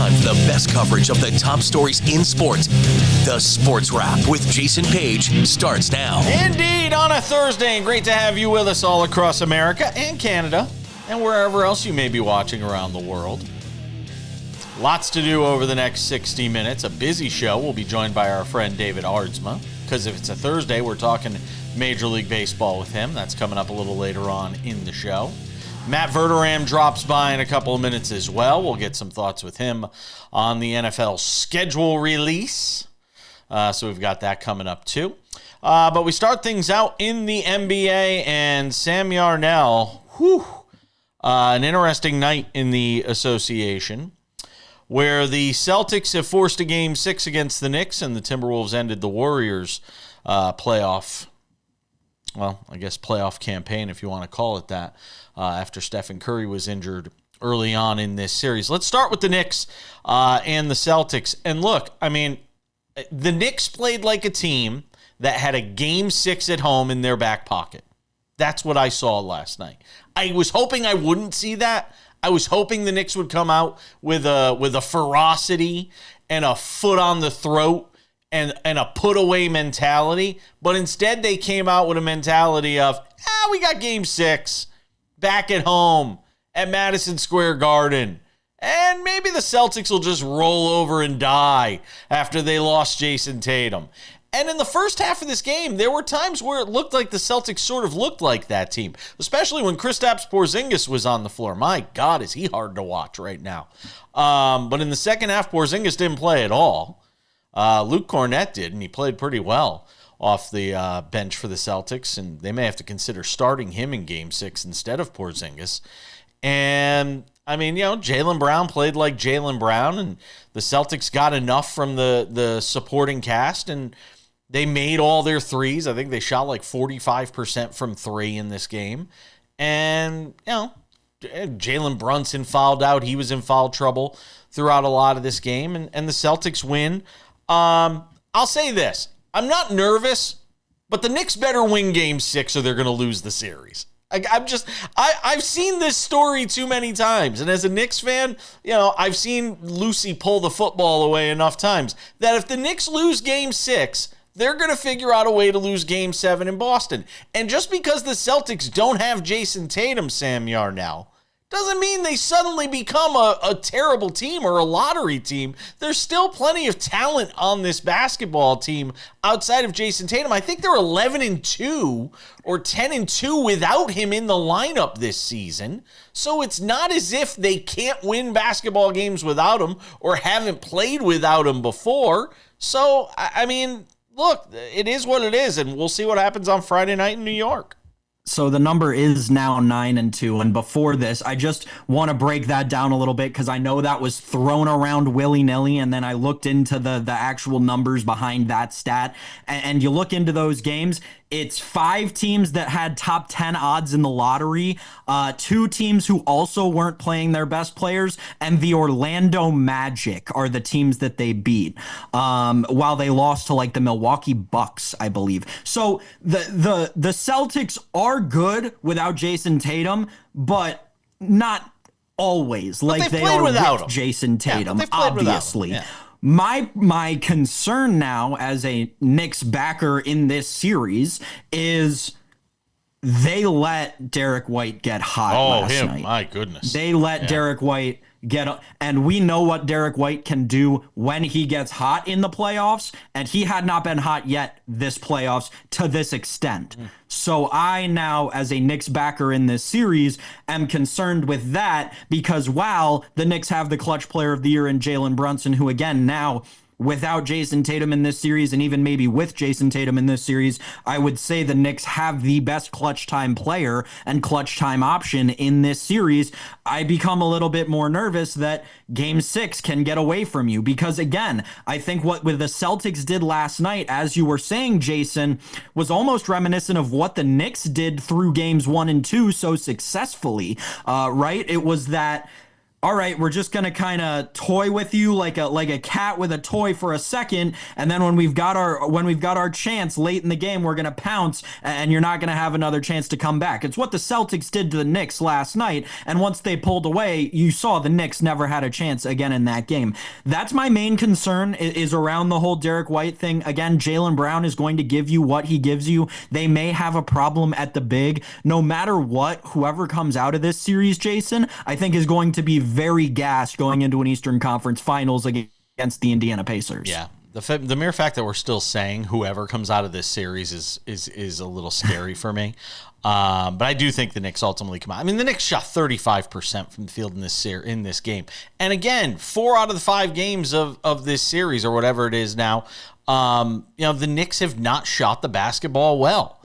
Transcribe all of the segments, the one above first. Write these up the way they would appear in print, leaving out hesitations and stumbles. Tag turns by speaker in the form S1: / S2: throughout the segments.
S1: time for the best coverage of the top stories in sports. The Sports Wrap with Jason Page starts now.
S2: Indeed, on a Thursday, and great to have you with us all across America and Canada and wherever else you may be watching around the world. Lots to do over the next 60 minutes. A busy show. We'll be joined by our friend David Aardsma, because if it's a Thursday, we're talking Major League Baseball with him. That's coming up a little later on in the show. Matt Verderame drops by in a couple of minutes as well. We'll get some thoughts with him on the NFL schedule release. So we've got that coming up too. But we start things out in the NBA, and Sam Yarnell, an interesting night in the association, where the Celtics have forced a Game 6 against the Knicks, and the Timberwolves ended the Warriors' playoff campaign, if you want to call it that, after Stephen Curry was injured early on in this series. Let's start with the Knicks and the Celtics. And look, I mean, the Knicks played like a team that had a Game 6 at home in their back pocket. That's what I saw last night. I was hoping I wouldn't see that. I was hoping the Knicks would come out with a ferocity and a foot on the throat and a put-away mentality. But instead, they came out with a mentality of, we got Game 6 back at home at Madison Square Garden. And maybe the Celtics will just roll over and die after they lost Jason Tatum. And in the first half of this game, there were times where it looked like the Celtics sort of looked like that team, especially when Kristaps Porzingis was on the floor. My God, is he hard to watch right now. But in the second half, Porzingis didn't play at all. Luke Cornett did, and he played pretty well off the bench for the Celtics, and they may have to consider starting him in Game 6 instead of Porzingis. And, I mean, Jaylen Brown played like Jaylen Brown, and the Celtics got enough from the supporting cast, and they made all their threes. I think they shot like 45% from three in this game. And, Jalen Brunson fouled out. He was in foul trouble throughout a lot of this game, and the Celtics win. I'll say this. I'm not nervous, but the Knicks better win Game 6 or they're going to lose the series. I've seen this story too many times. And as a Knicks fan, I've seen Lucy pull the football away enough times that if the Knicks lose Game 6, they're going to figure out a way to lose Game 7 in Boston. And just because the Celtics don't have Jason Tatum, Sam Yarnell, doesn't mean they suddenly become a terrible team or a lottery team. There's still plenty of talent on this basketball team outside of Jason Tatum. I think they're 11-2 or 10-2 without him in the lineup this season. So it's not as if they can't win basketball games without him or haven't played without him before. So, I mean, look, it is what it is, and we'll see what happens on Friday night in New York.
S3: So the number is now 9-2. And before this, I just want to break that down a little bit because I know that was thrown around willy-nilly. And then I looked into the actual numbers behind that stat. And you look into those games, it's 5 teams that had top 10 odds in the lottery, 2 teams who also weren't playing their best players, and the Orlando Magic are the teams that they beat, while they lost to like the Milwaukee Bucks, I believe. So the Celtics are good without Jason Tatum, but not always. Like they are with Jason Tatum, obviously. Yeah. My concern now as a Knicks backer in this series is they let Derek White get hot last night.
S2: My goodness.
S3: They let Derek White get, and we know what Derek White can do when he gets hot in the playoffs, and he had not been hot yet this playoffs to this extent. So I now, as a Knicks backer in this series, am concerned with that because while the Knicks have the clutch player of the year in Jalen Brunson, who again now without Jason Tatum in this series, and even maybe with Jason Tatum in this series, I would say the Knicks have the best clutch time player and clutch time option in this series. I become a little bit more nervous that Game 6 can get away from you because, again, I think what the Celtics did last night, as you were saying, Jason, was almost reminiscent of what the Knicks did through Games 1 and 2 so successfully, right? It was that all right, we're just gonna kind of toy with you like a cat with a toy for a second, and then when we've got our chance late in the game, we're gonna pounce, and you're not gonna have another chance to come back. It's what the Celtics did to the Knicks last night, and once they pulled away, you saw the Knicks never had a chance again in that game. That's my main concern is around the whole Derek White thing. Again, Jaylen Brown is going to give you what he gives you. They may have a problem at the big. No matter what, whoever comes out of this series, Jason, I think is going to be very gassed going into an Eastern Conference Finals against the Indiana Pacers.
S2: Yeah. The mere fact that we're still saying whoever comes out of this series is a little scary for me. But I do think the Knicks ultimately come out. I mean, the Knicks shot 35% from the field in this game. And again, 4 out of the 5 games of this series or whatever it is now, the Knicks have not shot the basketball well.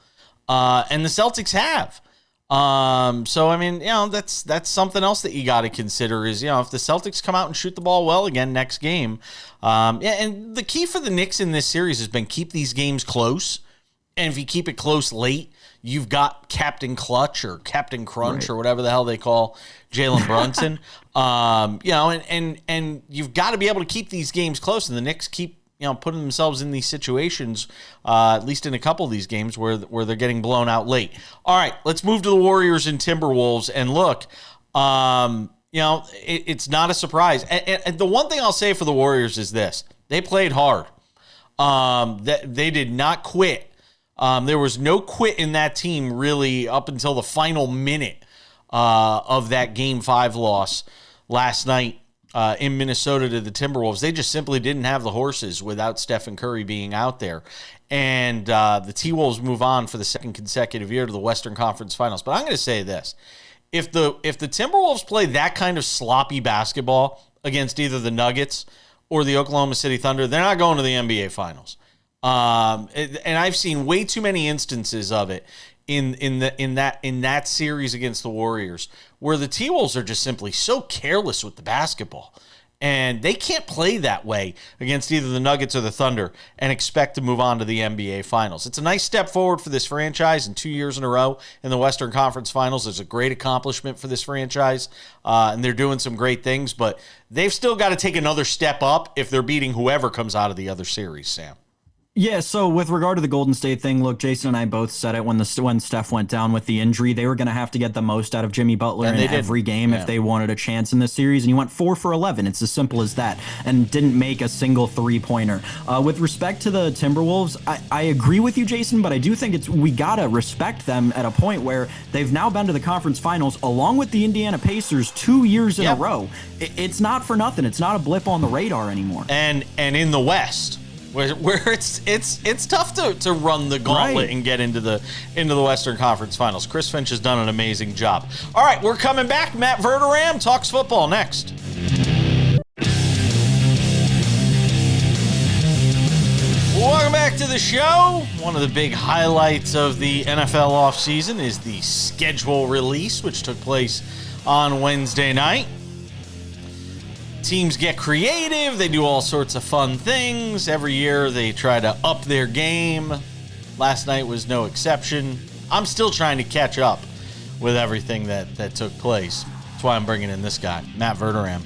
S2: And the Celtics have. So I mean, that's something else that you got to consider is, if the Celtics come out and shoot the ball well again next game, and the key for the Knicks in this series has been keep these games close. And if you keep it close late, you've got Captain Clutch or Captain Crunch or whatever the hell they call Jalen Brunson. And you've got to be able to keep these games close, and the Knicks keep putting themselves in these situations, at least in a couple of these games where they're getting blown out late. All right, let's move to the Warriors and Timberwolves. And look, it's not a surprise. And the one thing I'll say for the Warriors is this. They played hard. They did not quit. There was no quit in that team really up until the final minute of that Game 5 loss last night. In Minnesota to the Timberwolves. They just simply didn't have the horses without Stephen Curry being out there. And the T-Wolves move on for the second consecutive year to the Western Conference Finals. But I'm going to say this. If the Timberwolves play that kind of sloppy basketball against either the Nuggets or the Oklahoma City Thunder, they're not going to the NBA Finals. And I've seen way too many instances of it in that series against the Warriors, where the T-Wolves are just simply so careless with the basketball. And they can't play that way against either the Nuggets or the Thunder and expect to move on to the NBA Finals. It's a nice step forward for this franchise, in 2 years in a row in the Western Conference Finals. It's a great accomplishment for this franchise, and they're doing some great things, but they've still got to take another step up if they're beating whoever comes out of the other series, Sam.
S3: Yeah, so with regard to the Golden State thing, look, Jason and I both said it when Steph went down with the injury. They were going to have to get the most out of Jimmy Butler in every game if they wanted a chance in this series, and he went 4 for 11. It's as simple as that, and didn't make a single three-pointer. With respect to the Timberwolves, I agree with you, Jason, but I do think we got to respect them at a point where they've now been to the conference finals along with the Indiana Pacers 2 years in a row. It's not for nothing. It's not a blip on the radar anymore.
S2: And in the West, where it's tough to run the gauntlet and get into the Western Conference Finals. Chris Finch has done an amazing job. All right, we're coming back. Matt Verderame talks football next. Welcome back to the show. One of the big highlights of the NFL offseason is the schedule release, which took place on Wednesday night. Teams get creative. They do all sorts of fun things. Every year they try to up their game. Last night was no exception. I'm still trying to catch up with everything that took place. That's why I'm bringing in this guy, Matt Verderame,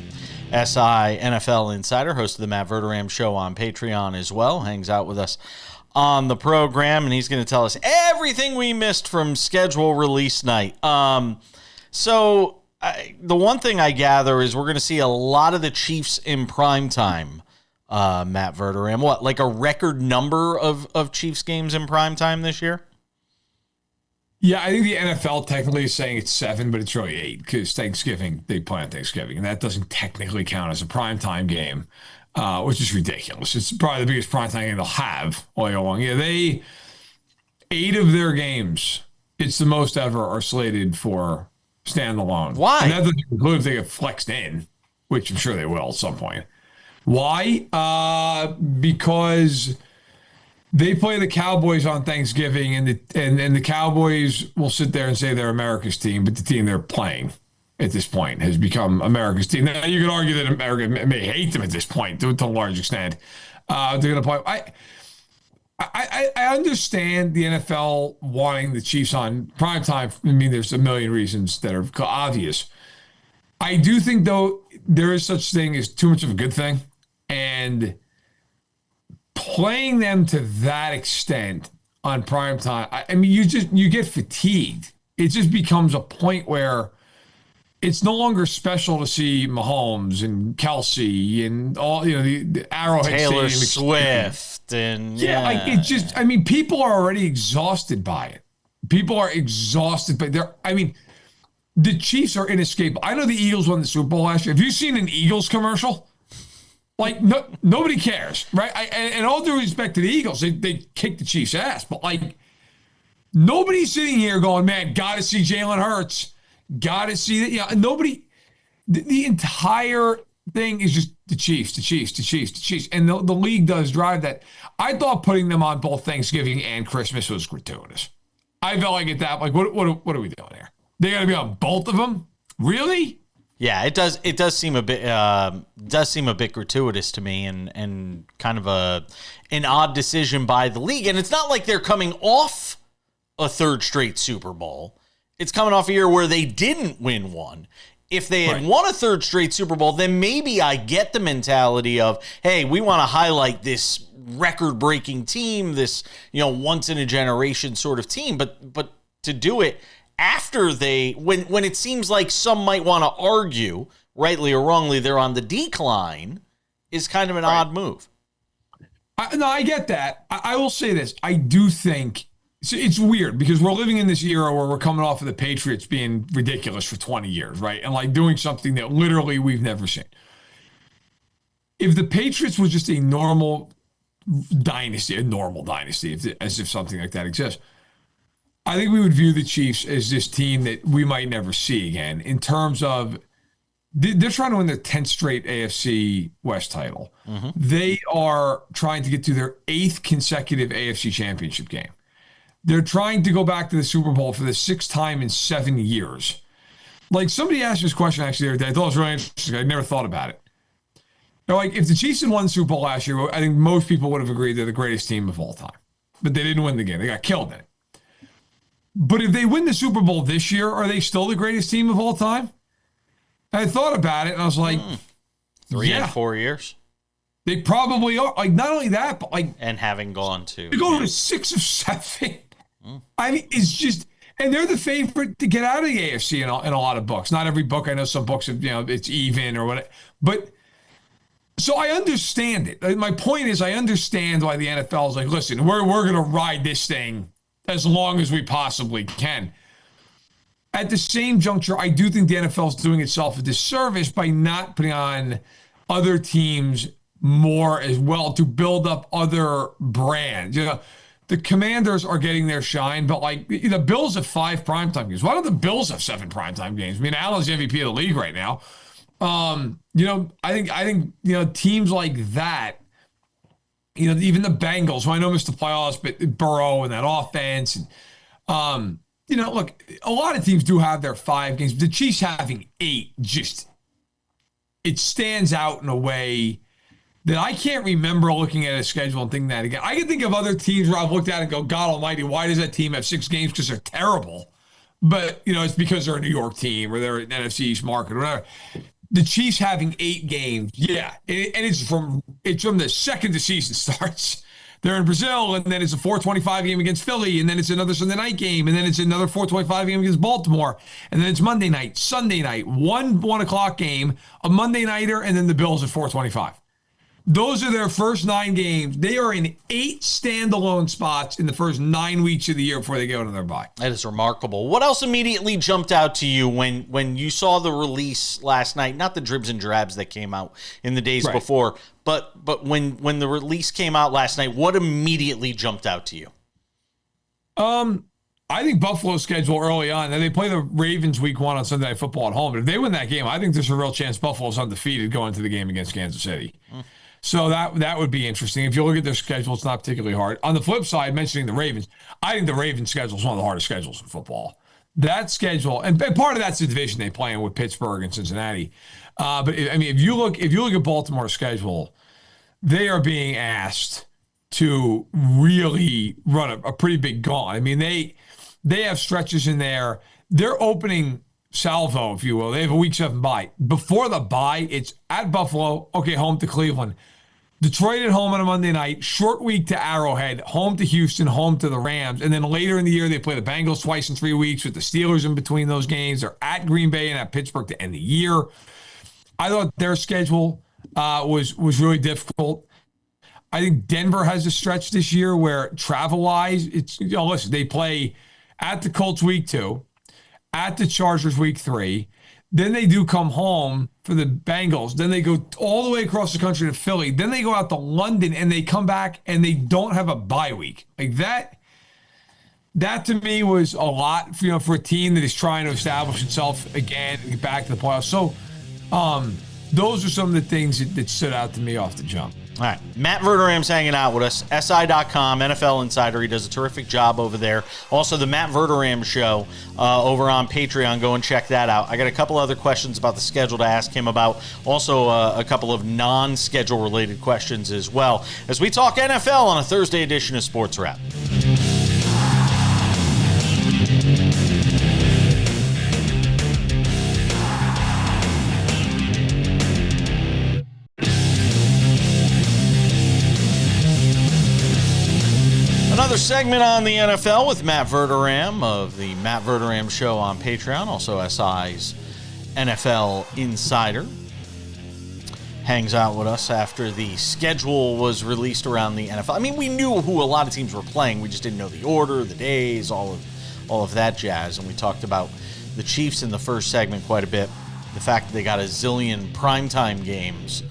S2: SI NFL Insider, host of the Matt Verderame Show on Patreon as well. Hangs out with us on the program, and he's going to tell us everything we missed from schedule release night. The one thing I gather is we're going to see a lot of the Chiefs in primetime, Matt Verderame. What, like a record number of Chiefs games in primetime this year?
S4: Yeah, I think the NFL technically is saying it's 7, but it's really 8 because Thanksgiving, they play on Thanksgiving, and that doesn't technically count as a primetime game, which is ridiculous. It's probably the biggest primetime game they'll have all year long. Yeah, 8 of their games, it's the most ever, are slated for standalone.
S2: Why?
S4: And that doesn't include if they get flexed in, which I'm sure they will at some point. Why? Because they play the Cowboys on Thanksgiving, and the Cowboys will sit there and say they're America's team, but the team they're playing at this point has become America's team. Now, you could argue that America may hate them at this point to a large extent. They're going to play. I understand the NFL wanting the Chiefs on primetime. I mean, there's a million reasons that are obvious. I do think, though, there is such thing as too much of a good thing. And playing them to that extent on prime time, I mean, you get fatigued. It just becomes a point where it's no longer special to see Mahomes and Kelsey and all, the Arrowhead
S2: Taylor
S4: Stadium
S2: Swift and
S4: I mean, people are already exhausted by it. People are exhausted, but the Chiefs are inescapable. I know the Eagles won the Super Bowl last year. Have you seen an Eagles commercial? Like, nobody cares, right? And all due respect to the Eagles, they kicked the Chiefs' ass. But, like, nobody's sitting here going, man, got to see Jalen Hurts. Got to see that. Yeah, nobody, the entire thing is just the Chiefs, the Chiefs, the Chiefs, the Chiefs. And the league does drive that. I thought putting them on both Thanksgiving and Christmas was gratuitous. I felt like at that, like, what are we doing here? They got to be on both of them? Really?
S2: Yeah, it does. It does seem a bit gratuitous to me, and kind of an odd decision by the league. And it's not like they're coming off a third straight Super Bowl. It's coming off a year where they didn't win one. If they had won a third straight Super Bowl, then maybe I get the mentality of, hey, we want to highlight this record-breaking team, this once in a generation sort of team. But to do it after when it seems like some might want to argue, rightly or wrongly, they're on the decline, is kind of an odd move.
S4: I get that. I will say this. I do think it's weird because we're living in this era where we're coming off of the Patriots being ridiculous for 20 years, right? And like doing something that literally we've never seen. If the Patriots was just a normal dynasty, as if something like that exists, I think we would view the Chiefs as this team that we might never see again in terms of they're trying to win their 10th straight AFC West title. Mm-hmm. They are trying to get to their 8th consecutive AFC Championship game. They're trying to go back to the Super Bowl for the 6th time in 7 years. Like, somebody asked this question actually the other day. I thought it was really interesting. I never thought about it. They're like, if the Chiefs had won the Super Bowl last year, I think most people would have agreed they're the greatest team of all time. But they didn't win the game. They got killed in it. But if they win the Super Bowl this year, are they still the greatest team of all time? And I thought about it, and I was like,
S2: 3 and 4 years.
S4: They probably are. Like, not only that, but like,
S2: and having gone to
S4: to 6 or 7. I mean, it's just, and they're the favorite to get out of the AFC in a lot of books. Not every book. I know some books have, it's even or whatever. But so I understand it. My point is, I understand why the NFL is like, listen, we're going to ride this thing as long as we possibly can. At the same juncture, I do think the NFL is doing itself a disservice by not putting on other teams more as well to build up other brands. The Commanders are getting their shine, but like the Bills have 5 primetime games. Why don't the Bills have 7 primetime games? I mean, Allen's MVP of the league right now. I think teams like that, even the Bengals, who I know missed the playoffs, but Burrow and that offense, and look, a lot of teams do have their 5 games. The Chiefs having 8 it stands out in a way that I can't remember looking at a schedule and thinking that again. I can think of other teams where I've looked at it and go, God almighty, why does that team have 6 games? Because they're terrible. But, it's because they're a New York team or they're an NFC East market or whatever. The Chiefs having 8 games, yeah. And it's from the second the season starts. They're in Brazil, and then it's a 4:25 game against Philly, and then it's another Sunday night game, and then it's another 4:25 game against Baltimore, and then it's Monday night, Sunday night, 1 o'clock game, a Monday nighter, and then the Bills at 4:25. Those are their first 9 games. They are in 8 standalone spots in the first 9 weeks of the year before they go to their bye.
S2: That is remarkable. What else immediately jumped out to you when you saw the release last night? Not the dribs and drabs that came out in the days before, but when the release came out last night, what immediately jumped out to you?
S4: I think Buffalo's schedule early on, and they play the Ravens week 1 on Sunday Night Football at home. But if they win that game, I think there's a real chance Buffalo's undefeated going into the game against Kansas City. So that would be interesting. If you look at their schedule, it's not particularly hard. On the flip side, mentioning the Ravens, I think the Ravens schedule is one of the hardest schedules in football. That schedule, and part of that's the division they play in with Pittsburgh and Cincinnati. But I mean, if you look at Baltimore's schedule, they are being asked to really run a pretty big gauntlet. I mean, they have stretches in there. Their opening salvo, if you will. They have a week 7 bye. Before the bye, it's at Buffalo, okay, home to Cleveland. Detroit at home on a Monday night, short week to Arrowhead, home to Houston, home to the Rams. And then later in the year, they play the Bengals twice in 3 weeks with the Steelers in between those games. They're at Green Bay and at Pittsburgh to end the year. I thought their schedule was really difficult. I think Denver has a stretch this year where travel-wise, it's, listen, they play at the Colts week 2, at the Chargers week 3. Then they do come home for the Bengals. Then they go all the way across the country to Philly. Then they go out to London and they come back and they don't have a bye week. Like that to me was a lot, for a team that is trying to establish itself again and get back to the playoffs. So those are some of the things that stood out to me off the jump.
S2: All right. Matt Verderame's hanging out with us. SI.com, NFL Insider. He does a terrific job over there. Also, the Matt Verderame Show over on Patreon. Go and check that out. I got a couple other questions about the schedule to ask him about. Also, a couple of non-schedule related questions as well as we talk NFL on a Thursday edition of Sports Wrap. Another segment on the NFL with Matt Verderame of the Matt Verderame Show on Patreon, also SI's NFL Insider. Hangs out with us after the schedule was released around the NFL. I mean, we knew who a lot of teams were playing. We just didn't know the order, the days, all of that jazz. And we talked about the Chiefs in the first segment quite a bit. The fact that they got a zillion primetime games.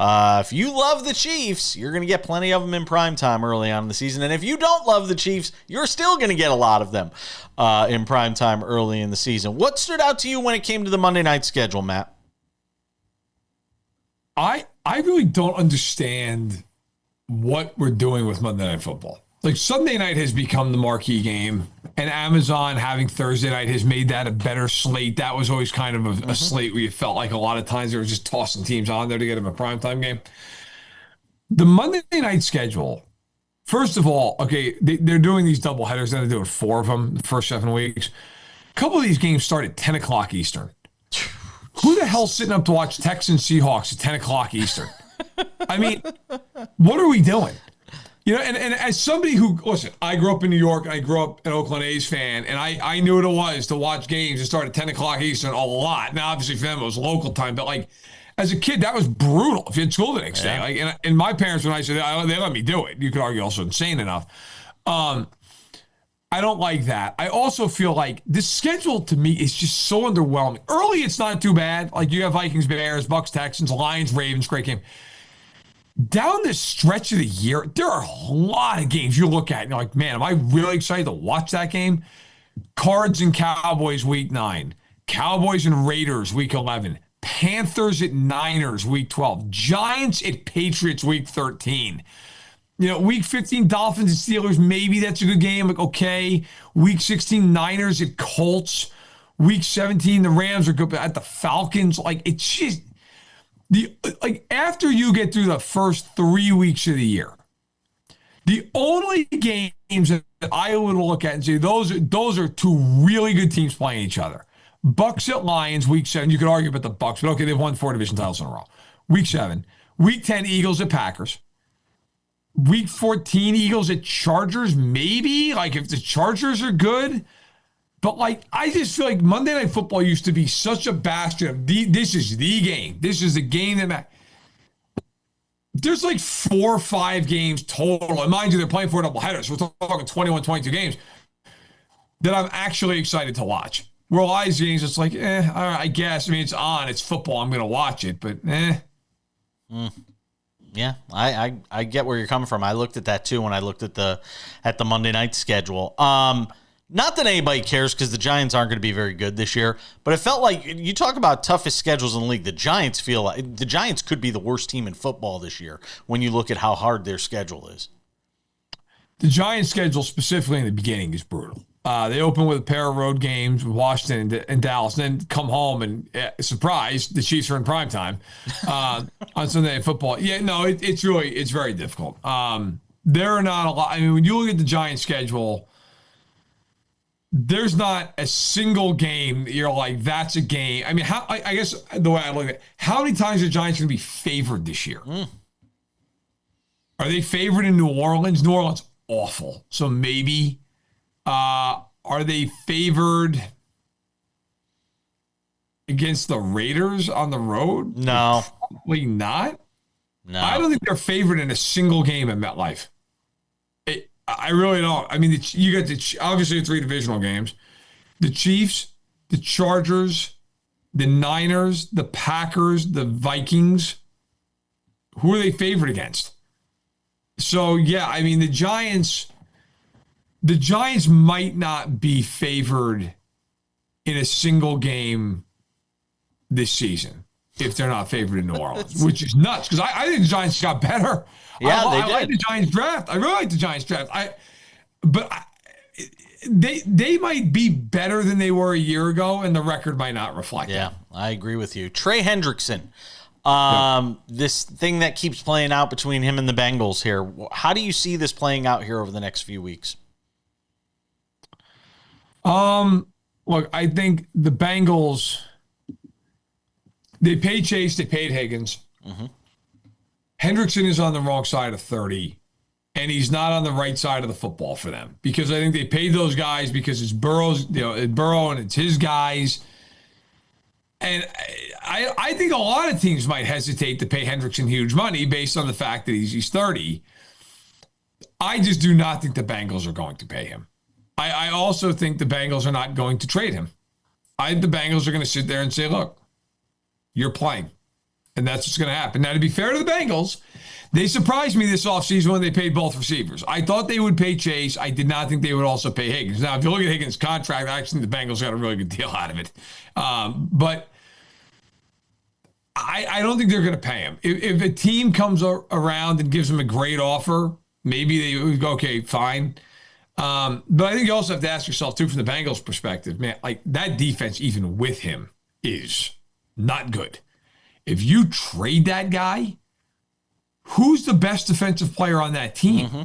S2: If you love the Chiefs, you're going to get plenty of them in primetime early on in the season. And if you don't love the Chiefs, you're still going to get a lot of them in primetime early in the season. What stood out to you when it came to the Monday night schedule, Matt?
S4: I really don't understand what we're doing with Monday Night Football. Like, Sunday night has become the marquee game, and Amazon having Thursday night has made that a better slate. That was always kind of a slate where you felt like a lot of times they were just tossing teams on there to get them a primetime game. The Monday night schedule, first of all, okay, they're doing these double headers. They're doing 4 of them the first 7 weeks. A couple of these games start at 10 o'clock Eastern. Who the hell's sitting up to watch Texans Seahawks at 10 o'clock Eastern? I mean, what are we doing? And as somebody who, listen, I grew up in New York, I grew up an Oakland A's fan, and I knew what it was to watch games that start at 10 o'clock Eastern a lot. Now, obviously, for them, it was local time, but, like, as a kid, that was brutal if you had school the next day. Like, and my parents, when I said, they let me do it. You could argue also insane enough. I don't like that. I also feel like this schedule, to me, is just so underwhelming. Early, it's not too bad. Like, you have Vikings, Bears, Bucks, Texans, Lions, Ravens, great game. Down this stretch of the year, there are a lot of games you look at and you're like, man, am I really excited to watch that game? Cards and Cowboys week 9. Cowboys and Raiders week 11. Panthers at Niners week 12. Giants at Patriots week 13. Week 15, Dolphins and Steelers, maybe that's a good game. Like, okay. Week 16, Niners at Colts. Week 17, the Rams are good at the Falcons. Like, it's just... after you get through the first 3 weeks of the year, the only games that I would look at and say those are 2 really good teams playing each other. Bucks at Lions, week 7. You could argue about the Bucks, but okay, they've won 4 division titles in a row. Week 7. Week 10, Eagles at Packers. Week 14, Eagles at Chargers, maybe. Like, if the Chargers are good. But, like, I just feel like Monday Night Football used to be such a bastion of this is the game. This is the game that there's like 4 or 5 games total. And mind you, they're playing 4 doubleheaders. We're talking 21, 22 games that I'm actually excited to watch. Where a lot of these games, it's like, all right, I guess. I mean, it's on. It's football. I'm going to watch it. But,
S2: Yeah, I get where you're coming from. I looked at that, too, when I looked at the Monday night schedule. Not that anybody cares because the Giants aren't going to be very good this year, but it felt like you talk about toughest schedules in the league. The Giants feel like the Giants could be the worst team in football this year when you look at how hard their schedule is.
S4: The Giants' schedule, specifically in the beginning, is brutal. They open with a pair of road games with Washington and Dallas, and then come home and, surprise, the Chiefs are in primetime on Sunday Night Football. Yeah, no, it's very difficult. There are not a lot. I mean, when you look at the Giants' schedule, there's not a single game that you're like, that's a game. I mean, I guess the way I look at it, how many times are the Giants going to be favored this year? Are they favored in New Orleans? New Orleans, awful. So maybe. Are they favored against the Raiders on the road?
S2: No.
S4: Probably not.
S2: No.
S4: I don't think they're favored in a single game at MetLife. I really don't. I mean, you got obviously 3 divisional games. The Chiefs, the Chargers, the Niners, the Packers, the Vikings. Who are they favored against? So, yeah, I mean, the Giants might not be favored in a single game this season if they're not favored in New Orleans, which is nuts because I think the Giants got better.
S2: Yeah,
S4: I like the Giants draft. I really like the Giants draft. They might be better than they were a year ago, and the record might not reflect
S2: Yeah,
S4: that.
S2: I agree with you. Trey Hendrickson, this thing that keeps playing out between him and the Bengals here. How do you see this playing out here over the next few weeks?
S4: Look, I think the Bengals, they paid Chase, they paid Higgins.
S2: Mm-hmm.
S4: Hendrickson is on the wrong side of 30, and he's not on the right side of the football for them because I think they paid those guys because it's Burrow's, it's Burrow and it's his guys. And I think a lot of teams might hesitate to pay Hendrickson huge money based on the fact that he's 30. I just do not think the Bengals are going to pay him. I also think the Bengals are not going to trade him. I think the Bengals are going to sit there and say, look, you're playing. And that's what's going to happen. Now, to be fair to the Bengals, they surprised me this offseason when they paid both receivers. I thought they would pay Chase. I did not think they would also pay Higgins. Now, if you look at Higgins' contract, I actually think the Bengals got a really good deal out of it. But I don't think they're going to pay him. If a team comes around and gives them a great offer, maybe they would go, okay, fine. But I think you also have to ask yourself, too, from the Bengals' perspective, man, like that defense, even with him, is not good. If you trade that guy, who's the best defensive player on that team? Mm-hmm.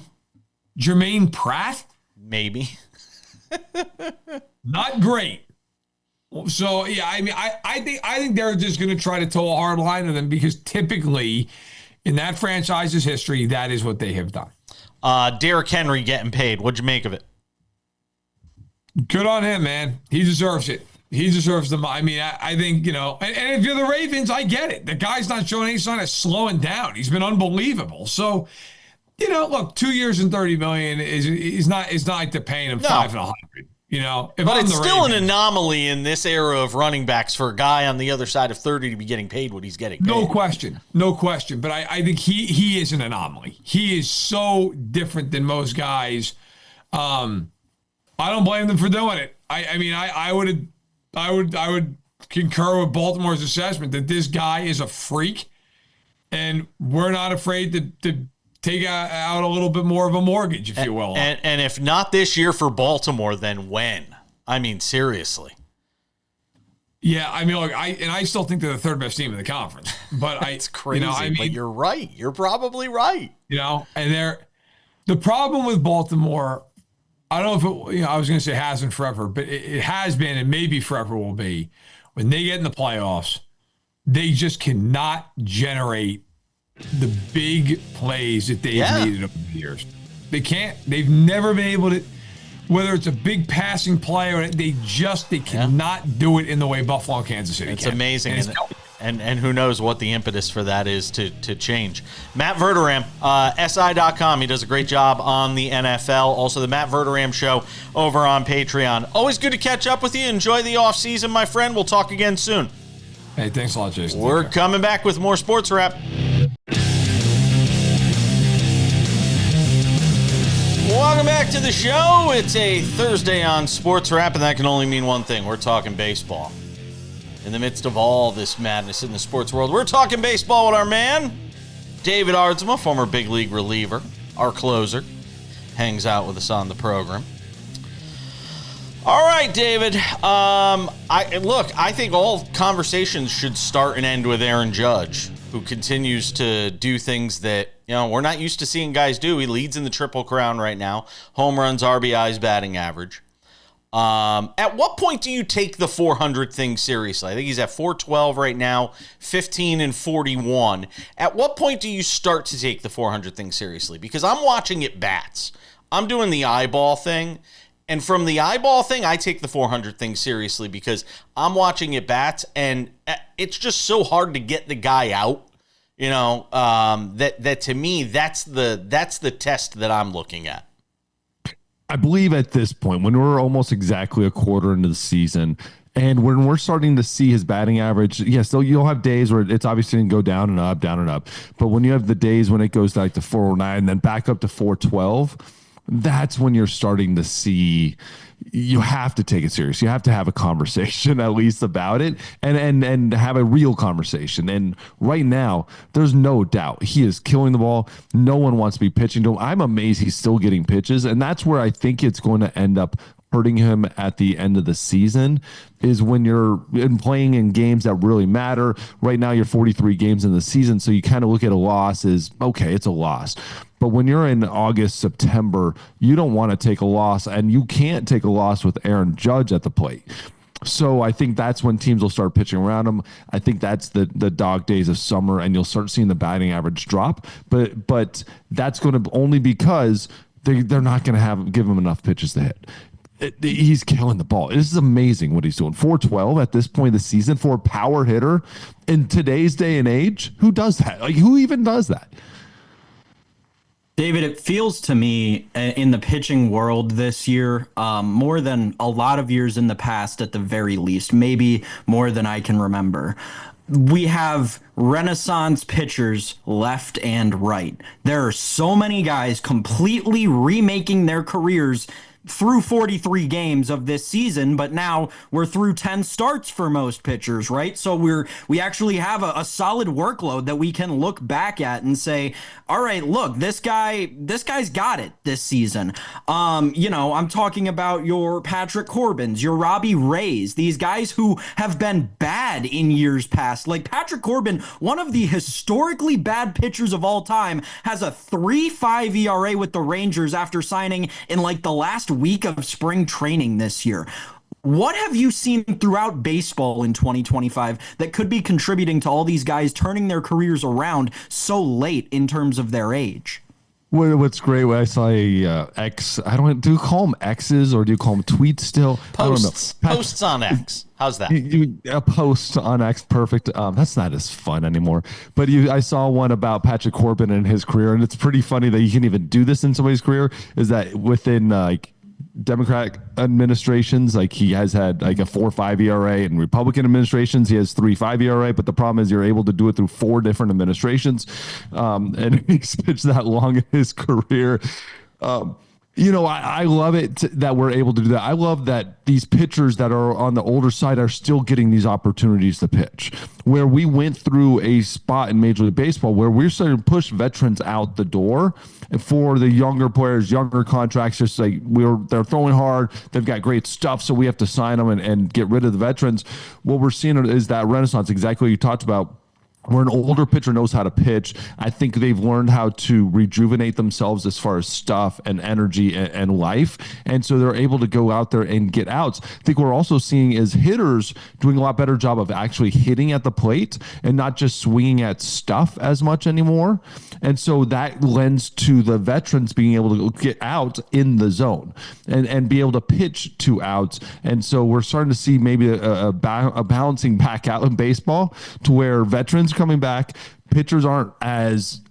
S4: Jermaine Pratt?
S2: Maybe.
S4: Not great. So, yeah, I mean, I think they're just going to try to toe a hard line on them because typically in that franchise's history, that is what they have done.
S2: Derrick Henry getting paid. What'd you make of it?
S4: Good on him, man. He deserves it. He deserves the money. I mean, I think, and if you're the Ravens, I get it. The guy's not showing any sign of slowing down. He's been unbelievable. So, look, 2 years and $30 million is not like they're paying him $5 and $100.
S2: But it's still an anomaly in this era of running backs for a guy on the other side of 30 to be getting paid what he's getting paid.
S4: No question. But I think he is an anomaly. He is so different than most guys. I don't blame them for doing it. I would concur with Baltimore's assessment that this guy is a freak, and we're not afraid to take out a little bit more of a mortgage, if you will.
S2: And if not this year for Baltimore, then when? I mean, seriously.
S4: Yeah, I mean, look, I still think they're the third best team in the conference. But
S2: it's crazy. But you're right. You're probably right.
S4: And the problem with Baltimore, I don't know if I was going to say has been forever, but it has been and maybe forever will be. When they get in the playoffs, they just cannot generate the big plays that they've needed over the years. They can't. They've never been able to, whether it's a big passing play or they cannot do it in the way Buffalo and Kansas City
S2: It's
S4: can.
S2: amazing. And who knows what the impetus for that is to change. Matt Verderame, SI.com. He does a great job on the NFL. Also, the Matt Verderame Show over on Patreon. Always good to catch up with you. Enjoy the offseason, my friend. We'll talk again soon.
S4: Hey, thanks a lot, Jason.
S2: We're coming back with more Sports Wrap. Welcome back to the show. It's a Thursday on Sports Wrap, and that can only mean one thing. We're talking baseball. In the midst of all this madness in the sports world, we're talking baseball with our man, David Aardsma, former big league reliever, our closer, hangs out with us on the program. All right, David. I think all conversations should start and end with Aaron Judge, who continues to do things that we're not used to seeing guys do. He leads in the Triple Crown right now: home runs, RBIs, batting average. At what point do you take the 400 thing seriously? I think he's at 412 right now, 15-41. At what point do you start to take the 400 thing seriously? Because I'm watching at bats. I'm doing the eyeball thing. And from the eyeball thing, I take the 400 thing seriously because I'm watching at bats, and it's just so hard to get the guy out. That to me, that's the test that I'm looking at.
S5: I believe at this point, when we're almost exactly a quarter into the season, and when we're starting to see his batting average, yes, you'll have days where it's obviously going to go down and up, down and up. But when you have the days when it goes like to 409 and then back up to 412, that's when you're starting to see you have to take it serious. You have to have a conversation at least about it and have a real conversation. And right now, there's no doubt he is killing the ball. No one wants to be pitching to him. I'm amazed he's still getting pitches. And that's where I think it's going to end up hurting him at the end of the season, is when you're playing in games that really matter. Right now, you're 43 games in the season, so you kind of look at a loss as, okay, it's a loss. But when you're in August, September, you don't want to take a loss, and you can't take a loss with Aaron Judge at the plate. So I think that's when teams will start pitching around him. I think that's the dog days of summer, and you'll start seeing the batting average drop. But that's going to only because they're not going to give him enough pitches to hit. He's killing the ball. This is amazing what he's doing. 412 at this point of the season for a power hitter in today's day and age. Who does that? Like, who even does that?
S3: David, it feels to me in the pitching world this year, more than a lot of years in the past at the very least, maybe more than I can remember. We have renaissance pitchers left and right. There are so many guys completely remaking their careers through 43 games of this season, but now we're through 10 starts for most pitchers, right? So we actually have a solid workload that we can look back at and say, all right, look, this guy's got it this season. I'm talking about your Patrick Corbins, your Robbie Rays, these guys who have been bad in years past. Like Patrick Corbin, one of the historically bad pitchers of all time, has a 3.5 ERA with the Rangers after signing in like the last week of spring training this year. What have you seen throughout baseball in 2025 that could be contributing to all these guys turning their careers around so late in terms of their age?
S5: What's great, I saw a X. Do you call them X's or do you call them tweets still?
S2: Posts.
S5: I don't know.
S2: Posts on X. How's that?
S5: A post on X, perfect. That's not as fun anymore. But I saw one about Patrick Corbin and his career, and it's pretty funny that you can even do this in somebody's career. Is that within Democratic administrations, like he has had like a 4.5 ERA, and Republican administrations he has 3.5 ERA. But the problem is you're able to do it through 4 different administrations, and he's pitched that long in his career. I love it that we're able to do that. I love that these pitchers that are on the older side are still getting these opportunities to pitch. Where we went through a spot in Major League Baseball where we're starting to push veterans out the door, and for the younger players, younger contracts, just like they're throwing hard, they've got great stuff, so we have to sign them and get rid of the veterans. What we're seeing is that renaissance, exactly what you talked about. Where an older pitcher knows how to pitch, I think they've learned how to rejuvenate themselves as far as stuff and energy and life. And so they're able to go out there and get outs. I think what we're also seeing is hitters doing a lot better job of actually hitting at the plate and not just swinging at stuff as much anymore. And so that lends to the veterans being able to get out in the zone and be able to pitch 2 outs. And so we're starting to see maybe a balancing back out in baseball to where veterans coming back, pitchers aren't as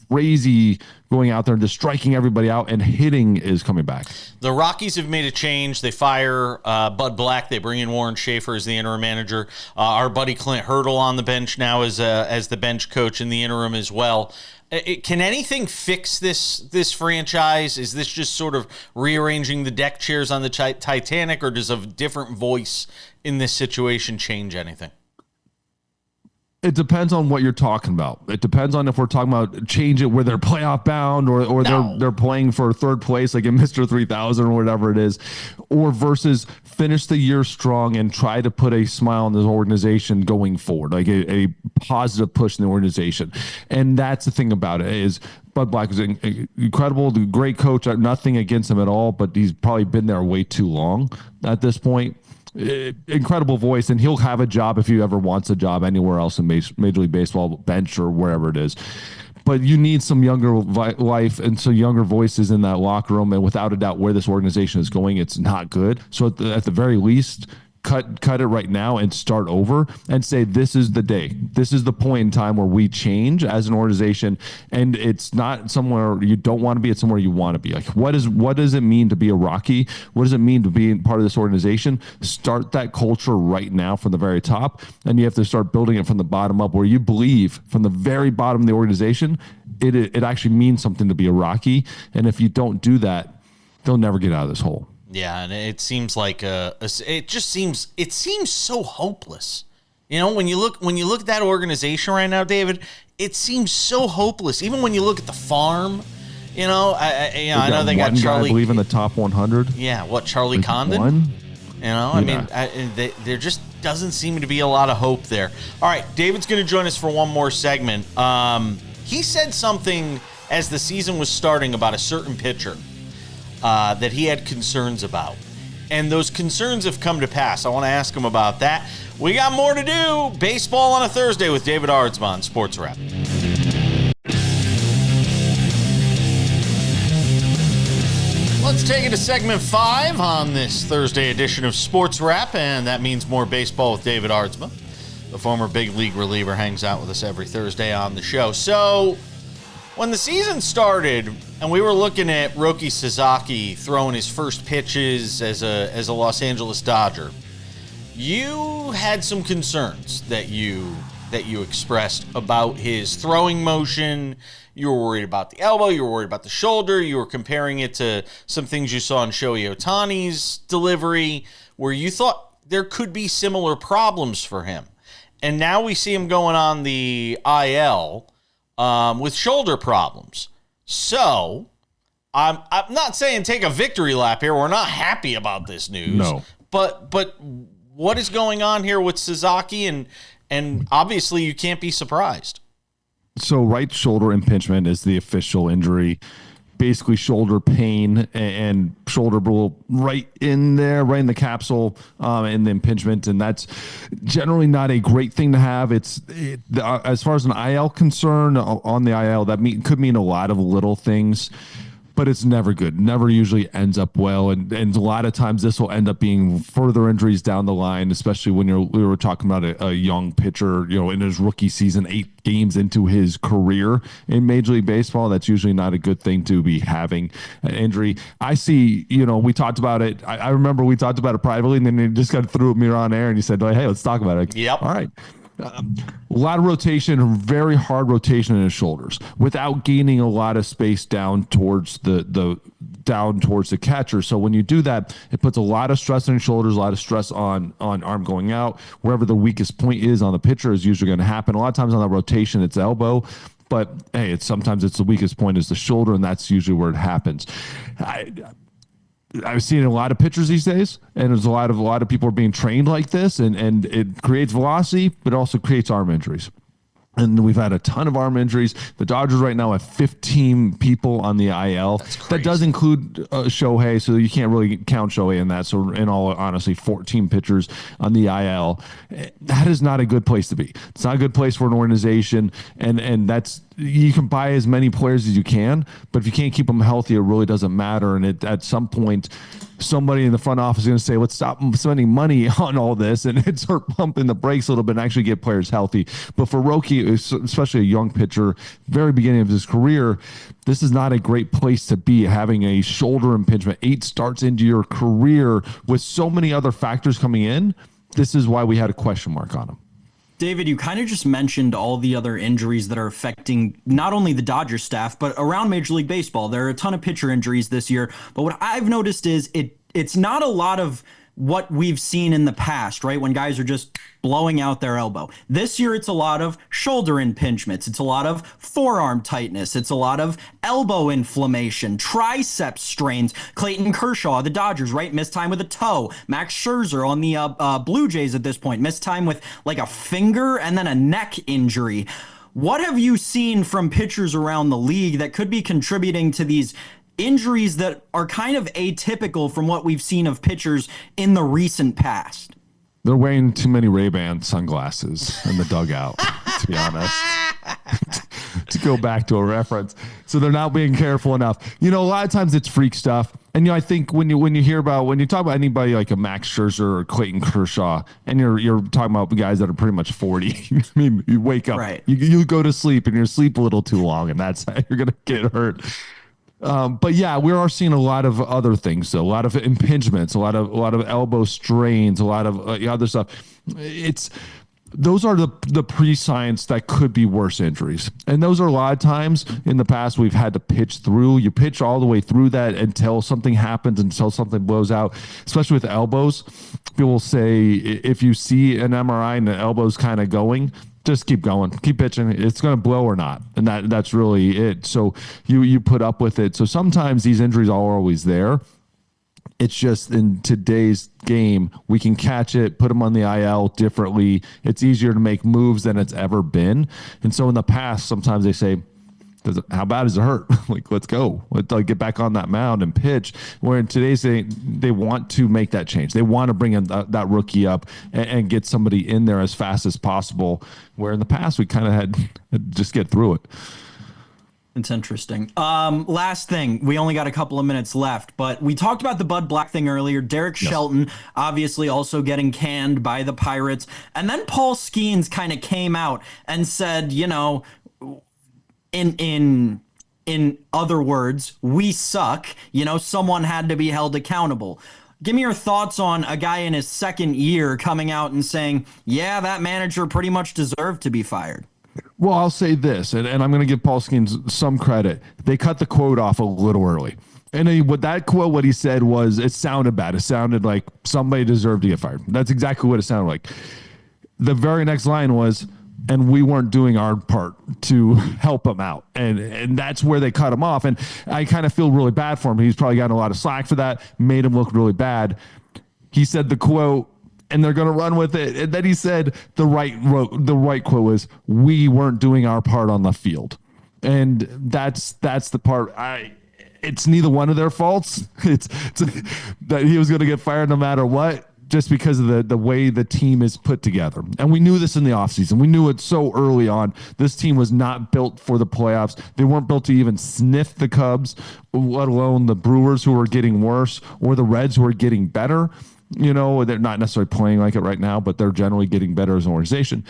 S5: crazy going out there and just striking everybody out, and hitting is coming back.
S2: The Rockies have made a change. They fire Bud Black. They bring in Warren Schaefer as the interim manager. Our buddy Clint Hurdle on the bench now as the bench coach in the interim as well. Can anything fix this franchise? Is this just sort of rearranging the deck chairs on the Titanic, or does a different voice in this situation change anything?
S5: It depends on what you're talking about. It depends on if we're talking about change it where they're playoff bound or they're playing for third place like in Mr. 3000 or whatever it is, or versus finish the year strong and try to put a smile on this organization going forward, like a positive push in the organization. And that's the thing about it is Bud Black was incredible, great coach. Nothing against him at all, but he's probably been there way too long at this point. Incredible voice, and he'll have a job if he ever wants a job anywhere else in Major League Baseball, bench or wherever it is. But you need some younger life and some younger voices in that locker room, and without a doubt, where this organization is going, it's not good. So at the very least, cut it right now and start over and say, this is the day. This is the point in time where we change as an organization, and it's not somewhere you don't want to be, it's somewhere you want to be. Like, what does it mean to be a Rocky? What does it mean to be part of this organization? Start that culture right now from the very top, and you have to start building it from the bottom up, where you believe from the very bottom of the organization it actually means something to be a Rocky. And if you don't do that, they'll never get out of this hole.
S2: Yeah, and it seems like it seems so hopeless. You know, when you look at that organization right now, David, it seems so hopeless. Even when you look at the farm, you know, I know they got Charlie.
S5: I believe in the top 100.
S2: Yeah, what, Charlie Condon?
S5: One?
S2: You know, I mean, there just doesn't seem to be a lot of hope there. All right, David's going to join us for one more segment. He said something as the season was starting about a certain pitcher that he had concerns about. And those concerns have come to pass. I want to ask him about that. We got more to do. Baseball on a Thursday with David Aardsma on SportsWrap. Let's take it to segment 5 on this Thursday edition of SportsWrap, and that means more baseball with David Aardsma. The former big league reliever hangs out with us every Thursday on the show. So, when the season started and we were looking at Roki Sasaki throwing his first pitches as a Los Angeles Dodger, you had some concerns that you expressed about his throwing motion. You were worried about the elbow. You were worried about the shoulder. You were comparing it to some things you saw in Shohei Ohtani's delivery, where you thought there could be similar problems for him. And now we see him going on the IL with shoulder problems. So, I'm not saying take a victory lap here. We're not happy about this news.
S5: No.
S2: But what is going on here with Sasaki? And obviously you can't be surprised.
S5: So right shoulder impingement is the official injury. Basically shoulder pain and shoulder ball right in there, right in the capsule, and the impingement, and that's generally not a great thing to have. As far as an IL concern on the IL, could mean a lot of little things, but it's never good. Never usually ends up well, and a lot of times this will end up being further injuries down the line, especially when we were talking about a young pitcher, you know, in his rookie season, 8 games into his career in Major League Baseball. That's usually not a good thing to be having an injury. I see, you know, we talked about it. I remember we talked about it privately, and then you just got threw me on air, and you said, hey, let's talk about it.
S2: Yep.
S5: All right. A lot of rotation, very hard rotation in his shoulders without gaining a lot of space down towards the catcher. So when you do that, it puts a lot of stress on your shoulders, a lot of stress on arm going out. Wherever the weakest point is on the pitcher is usually going to happen. A lot of times on that rotation, it's elbow. But hey, sometimes it's the weakest point is the shoulder, and that's usually where it happens. I've seen a lot of pitchers these days, and there's a lot of people are being trained like this, and it creates velocity, but it also creates arm injuries. And we've had a ton of arm injuries. The Dodgers right now have 15 people on the IL. That does include Shohei, so you can't really count Shohei in that. So in all honesty, 14 pitchers on the IL. That is not a good place to be. It's not a good place for an organization, and that's, you can buy as many players as you can, but if you can't keep them healthy, it really doesn't matter. And at some point, somebody in the front office is going to say, let's stop spending money on all this and start pumping the brakes a little bit and actually get players healthy. But for Roki, especially a young pitcher, very beginning of his career, this is not a great place to be, having a shoulder impingement 8 starts into your career with so many other factors coming in. This is why we had a question mark on him.
S3: David, you kind of just mentioned all the other injuries that are affecting not only the Dodgers staff, but around Major League Baseball. There are a ton of pitcher injuries this year. But what I've noticed is it's not a lot of what we've seen in the past, right? When guys are just blowing out their elbow. This year, it's a lot of shoulder impingements. It's a lot of forearm tightness. It's a lot of elbow inflammation, tricep strains. Clayton Kershaw, the Dodgers, right? Missed time with a toe. Max Scherzer on the Blue Jays at this point. Missed time with like a finger and then a neck injury. What have you seen from pitchers around the league that could be contributing to these injuries that are kind of atypical from what we've seen of pitchers in the recent past?
S5: They're wearing too many Ray-Ban sunglasses in the dugout, to be honest. To go back to a reference. So they're not being careful enough. A lot of times it's freak stuff. And I think when you talk about anybody like a Max Scherzer or Clayton Kershaw, and you're talking about guys that are pretty much 40. I mean, you wake up,
S3: right.
S5: you go to sleep, and you sleep a little too long, and that's how you're gonna get hurt. But yeah, we are seeing a lot of other things, though. A lot of impingements, a lot of elbow strains, a lot of other stuff. Those are the pre-signs that could be worse injuries. And those are a lot of times in the past we've had to pitch through. You pitch all the way through that until something happens, until something blows out, especially with elbows. People will say if you see an MRI and the elbow's kind of going, just keep going, keep pitching. It's going to blow or not. And that's really it. So you put up with it. So sometimes these injuries are always there. It's just in today's game, we can catch it, put them on the IL differently. It's easier to make moves than it's ever been. And so in the past, sometimes they say, how bad does it hurt? Like, let's go. Let's get back on that mound and pitch. Where in today's day, they want to make that change. They want to bring in that rookie up and get somebody in there as fast as possible. Where in the past, we kind of had to just get through it.
S3: It's interesting. Last thing, we only got a couple of minutes left, but we talked about the Bud Black thing earlier. Derek Shelton obviously also getting canned by the Pirates. And then Paul Skeens kind of came out and said, in other words, we suck. Someone had to be held accountable. Give me your thoughts on a guy in his second year coming out and saying, yeah, that manager pretty much deserved to be fired.
S5: Well, I'll say this, and I'm going to give Paul Skeens some credit. They cut the quote off a little early. And what he said was, it sounded bad. It sounded like somebody deserved to get fired. That's exactly what it sounded like. The very next line was, and we weren't doing our part to help him out. And that's where they cut him off. And I kind of feel really bad for him. He's probably gotten a lot of slack for that, made him look really bad. He said the quote, and they're going to run with it. And then he said the right quote was, we weren't doing our part on the field. And that's the part. It's neither one of their faults. It's that he was going to get fired no matter what, just because of the way the team is put together. And we knew this in the offseason. We knew it so early on. This team was not built for the playoffs. They weren't built to even sniff the Cubs, let alone the Brewers, who were getting worse, or the Reds, who are getting better. They're not necessarily playing like it right now, but they're generally getting better as an organization.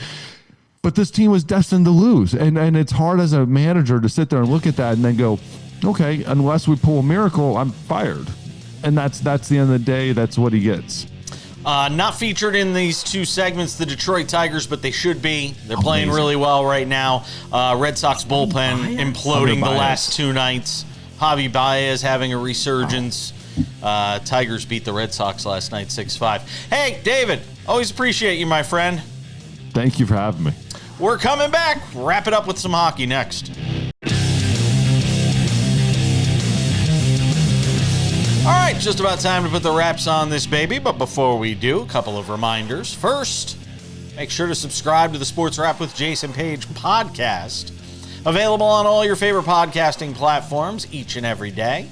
S5: But this team was destined to lose. And it's hard as a manager to sit there and look at that and then go, okay, unless we pull a miracle, I'm fired. And that's the end of the day. That's what he gets.
S2: Not featured in these two segments, the Detroit Tigers, but they should be. They're playing really well right now. Red Sox bullpen imploding the last two nights. Javi Baez having a resurgence. Tigers beat the Red Sox last night 6-5. Hey, David, always appreciate you, my friend.
S5: Thank you for having me.
S2: We're coming back. Wrap it up with some hockey next. All right, just about time to put the wraps on this baby. But before we do, a couple of reminders. First, make sure to subscribe to the Sports Wrap with Jason Page podcast. Available on all your favorite podcasting platforms each and every day.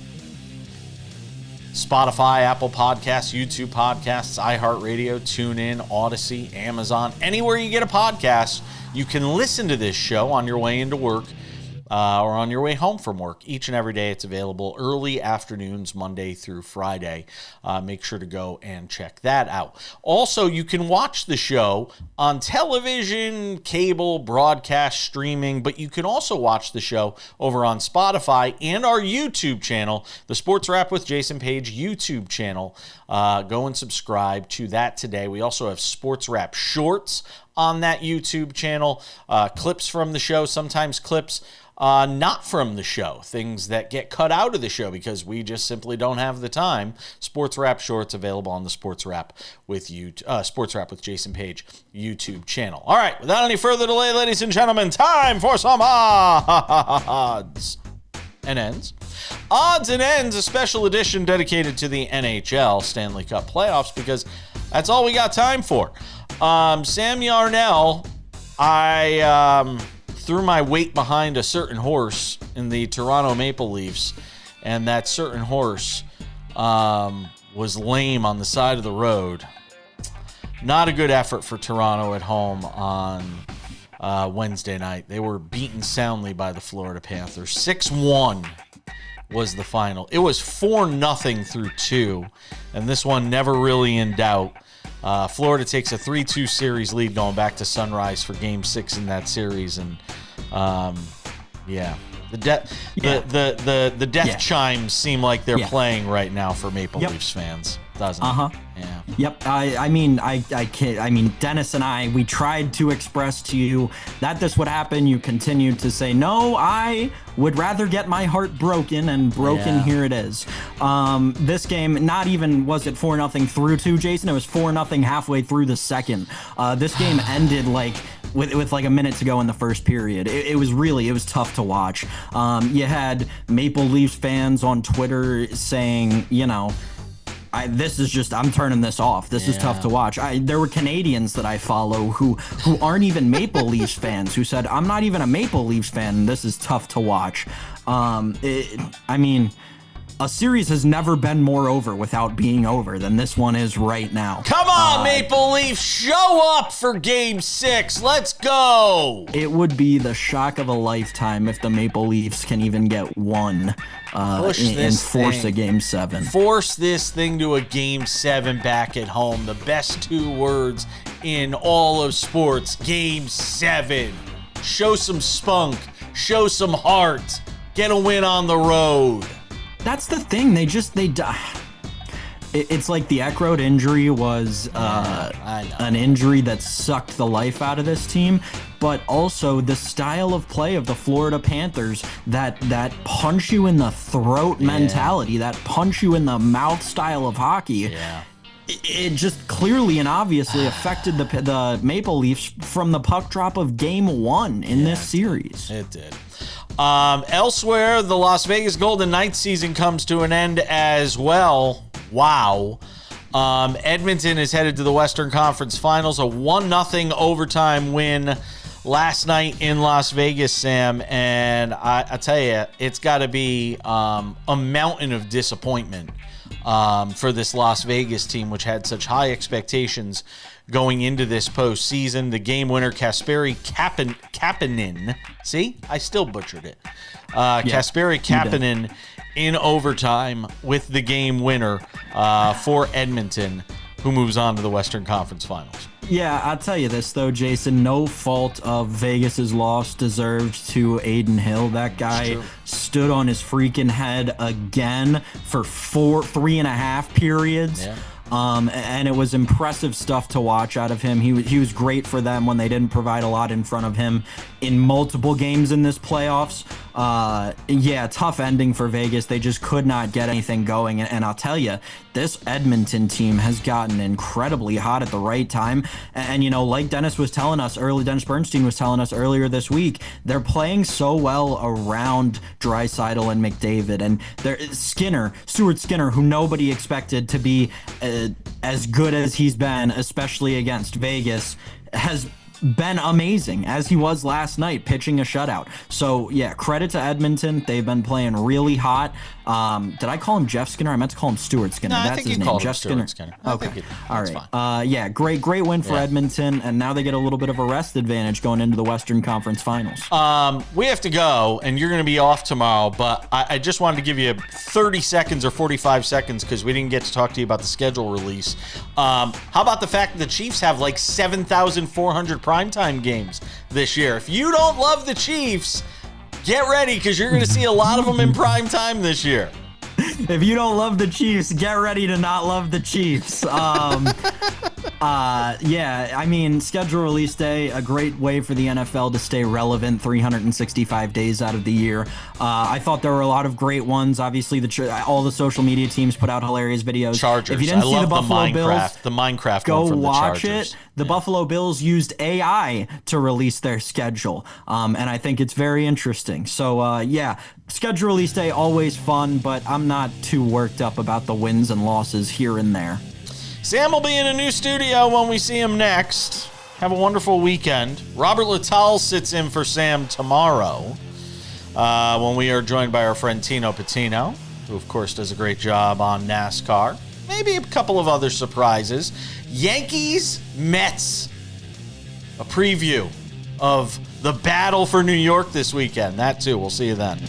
S2: Spotify, Apple Podcasts, YouTube Podcasts, iHeartRadio, TuneIn, Odyssey, Amazon. Anywhere you get a podcast, you can listen to this show on your way into work or on your way home from work. Each and every day it's available early afternoons, Monday through Friday. Make sure to go and check that out. Also, you can watch the show on television, cable, broadcast, streaming, but you can also watch the show over on Spotify and our YouTube channel, the Sports Wrap with Jason Page YouTube channel. Go and subscribe to that today. We also have Sports Wrap Shorts on that YouTube channel. Clips from the show, sometimes clips not from the show, things that get cut out of the show because we just simply don't have the time. Sports Wrap Shorts available on the Sports Wrap with Jason Page YouTube channel. All right, without any further delay, ladies and gentlemen, time for some odds and ends. Odds and Ends, a special edition dedicated to the NHL Stanley Cup playoffs because that's all we got time for. Sam Yarnell, I threw my weight behind a certain horse in the Toronto Maple Leafs, and that certain horse was lame on the side of the road. Not a good effort for Toronto at home on Wednesday night. They were beaten soundly by the Florida Panthers. 6-1 was the final. It was 4-0 through 2, and this one never really in doubt. Florida takes a 3-2 series lead going back to Sunrise for Game 6 in that series, and the death chimes seem like they're playing right now for Maple Leafs fans, doesn't it? Yeah.
S3: Yep. I mean, Dennis and I, we tried to express to you that this would happen. You continued to say, no, I would rather get my heart broken, and broken. Here it is. This game, not even was it 4-0 through 2, Jason. It was 4-0 halfway through the second. This game ended with like a minute to go in the first period. It was tough to watch. You had Maple Leafs fans on Twitter saying, I'm turning this off. This is tough to watch. There were Canadians that I follow who aren't even Maple Leafs fans who said, I'm not even a Maple Leafs fan. This is tough to watch. A series has never been more over without being over than this one is right now.
S2: Come on, Maple Leafs, show up for Game 6. Let's go.
S3: It would be the shock of a lifetime if the Maple Leafs can even get one and force a Game 7.
S2: Force this thing to a Game 7 back at home. The best 2 words in all of sports. Game 7. Show some spunk. Show some heart. Get a win on the road.
S3: That's the thing. It's like the Eckroat injury was an injury that sucked the life out of this team, but also the style of play of the Florida Panthers, that punch you in the throat mentality, that punch you in the mouth style of hockey. Yeah. It just clearly and obviously affected the Maple Leafs from the puck drop of Game 1 in this series.
S2: It did. Elsewhere, the Las Vegas Golden Knights season comes to an end as well. Wow. Edmonton is headed to the Western Conference Finals, a 1-0 overtime win last night in Las Vegas, Sam. And I tell you, it's got to be a mountain of disappointment for this Las Vegas team, which had such high expectations going into this postseason. The game winner, Kasperi Kapanen. See? I still butchered it. Kasperi Kapanen in overtime with the game winner for Edmonton, who moves on to the Western Conference Finals.
S3: Yeah, I'll tell you this, though, Jason. No fault of Vegas's loss deserved to Aiden Hill. That guy stood on his freaking head again for 3.5 periods. Yeah. And it was impressive stuff to watch out of him. He was great for them when they didn't provide a lot in front of him in multiple games in this playoffs. Tough ending for Vegas. They just could not get anything going. And I'll tell you, this Edmonton team has gotten incredibly hot at the right time. And like Dennis Bernstein was telling us earlier this week, they're playing so well around Draisaitl and McDavid. And Stuart Skinner, who nobody expected to be as good as he's been, especially against Vegas, has been amazing, as he was last night, pitching a shutout. So, credit to Edmonton. They've been playing really hot. Did I call him Jeff Skinner? I meant to call him Stuart Skinner.
S2: No,
S3: That's his name. Jeff Skinner. Okay. All right. Great win for Edmonton, and now they get a little bit of a rest advantage going into the Western Conference Finals.
S2: We have to go, and you're going to be off tomorrow, but I just wanted to give you 30 seconds or 45 seconds because we didn't get to talk to you about the schedule release. How about the fact that the Chiefs have like 7,400 primetime games this year? If you don't love the Chiefs, get ready because you're going to see a lot of them in prime time this year.
S3: If you don't love the Chiefs, get ready to not love the Chiefs. Schedule release day, a great way for the NFL to stay relevant 365 days out of the year. I thought there were a lot of great ones. Obviously, all the social media teams put out hilarious videos.
S2: Chargers.
S3: If you didn't see the Buffalo
S2: Bills, the Minecraft
S3: go
S2: one from
S3: watch
S2: the Chargers.
S3: it. The Buffalo Bills used AI to release their schedule, and I think it's very interesting. So, schedule release day, always fun, but I'm not too worked up about the wins and losses here and there.
S2: Sam will be in a new studio when we see him next. Have a wonderful weekend. Robert Littell sits in for Sam tomorrow when we are joined by our friend Tino Patino, who, of course, does a great job on NASCAR. Maybe a couple of other surprises. Yankees, Mets. A preview of the battle for New York this weekend. That, too. We'll see you then.